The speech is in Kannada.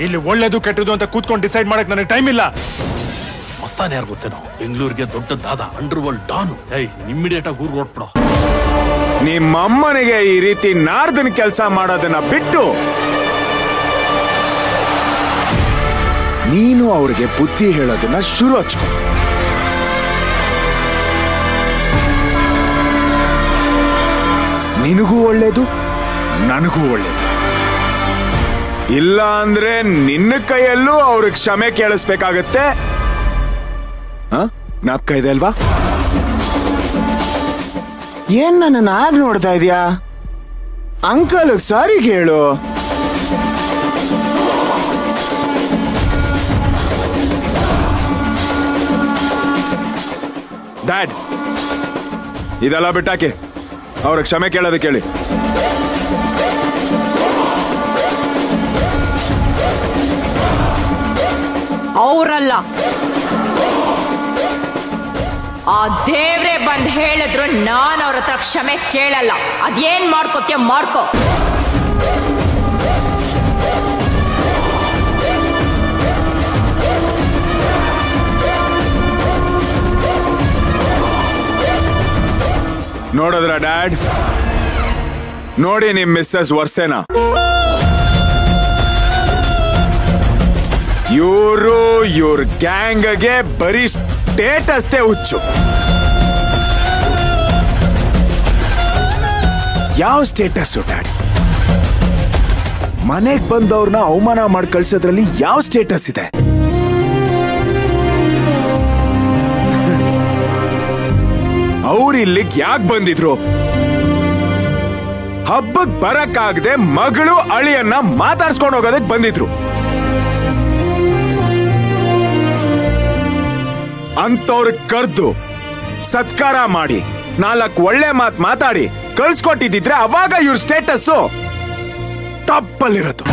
ಇಲ್ಲಿ ಒಳ್ಳೇದು ಕೆಟ್ಟದು ಅಂತ ಕೂತ್ಕೊಂಡು ಡಿಸೈಡ್ ಮಾಡಕ್ ನನಗೆ ಟೈಮ್ ಇಲ್ಲ. ಮಸ್ತಾನ ಯಾರು ಗೊತ್ತೇನೋ, ಬೆಂಗಳೂರಿಗೆ ದೊಡ್ಡದಾದ ಅಂಡರ್ ವರ್ಲ್ಡ್ ಡಾನು. ಇಮ್ಮಿಡಿಯೇಟ್ ಆಗಿ ಊರ್ ಹೊರಟ್ಬಿಡೋ. ನಿಮ್ಮಮ್ಮನಿಗೆ ಈ ರೀತಿ ನಾರ್ದನ್ ಕೆಲಸ ಮಾಡೋದನ್ನ ಬಿಟ್ಟು ನೀನು ಅವ್ರಿಗೆ ಬುದ್ಧಿ ಹೇಳೋದನ್ನ ಶುರು ಹಚ್ಕೊ. ನಿನಗೂ ಒಳ್ಳೇದು, ನನಗೂ ಒಳ್ಳೇದು. ಇಲ್ಲ ಅಂದ್ರೆ ನಿನ್ನ ಕೈಯಲ್ಲೂ ಅವ್ರಿಗೆ ಕ್ಷಮೆ ಕೇಳಿಸ್ಬೇಕಾಗತ್ತೆ. ಜ್ಞಾಪಕ ಇದೆ ಅಲ್ವಾ? ಏನ್ ನನ್ನ ಆಗ ನೋಡ್ತಾ ಇದೀಯಾ? ಅಂಕಲ್ ಸಾರಿ ಹೇಳು. ಡ್ಯಾಡ್, ಇದೆಲ್ಲ ಬಿಟ್ಟಾಕಿ ಅವ್ರ ಕ್ಷಮೆ ಕೇಳೋದು ಕೇಳಿ. ಅವರಲ್ಲ, ಆ ದೇವ್ರೆ ಬಂದ್ ಹೇಳಿದ್ರು ನಾನು ಅವ್ರ ಹತ್ರ ಕ್ಷಮೆ ಕೇಳಲ್ಲ. ಅದೇನ್ ಮಾಡ್ಕೋತ್ಯ ಮಾಡ್ಕೋ. ನೋಡಿದ್ರ ಡ್ಯಾಡ್, ನೋಡಿ ನಿಮ್ ಮಿಸ್ಸಸ್ ವರ್ಸೇನ. ಇವ್ರ ಗ್ಯಾಂಗ್ಗೆ ಬರೀ ಸ್ಟೇಟಸ್ದೇ ಹುಚ್ಚು. ಯಾವ ಸ್ಟೇಟಸ್ ಡ್ಯಾಡ್? ಮನೆಗ್ ಬಂದವ್ರನ್ನ ಅವಮಾನ ಮಾಡಿ ಕಳ್ಸೋದ್ರಲ್ಲಿ ಯಾವ ಸ್ಟೇಟಸ್ ಇದೆ? ಅವ್ರು ಇಲ್ಲಿಗೆ ಯಾಕೆ ಬಂದಿದ್ರು? ಹಬ್ಬಕ್ ಬರಕ್ಕಾಗದೆ ಮಗಳು ಅಳಿಯನ್ನ ಮಾತಾಡ್ಸ್ಕೊಂಡು ಹೋಗೋದಕ್ಕೆ ಬಂದಿದ್ರು. ಅಂತವ್ರ ಕರ್ದು ಸತ್ಕಾರ ಮಾಡಿ 4 ಒಳ್ಳೆ ಮಾತಾಡಿ ಕಳ್ಸ್ಕೊಟ್ಟಿದ್ರೆ ಅವಾಗ ಇವ್ರ ಸ್ಟೇಟಸ್ ತಪ್ಪಲ್ಲಿರತ್ತು.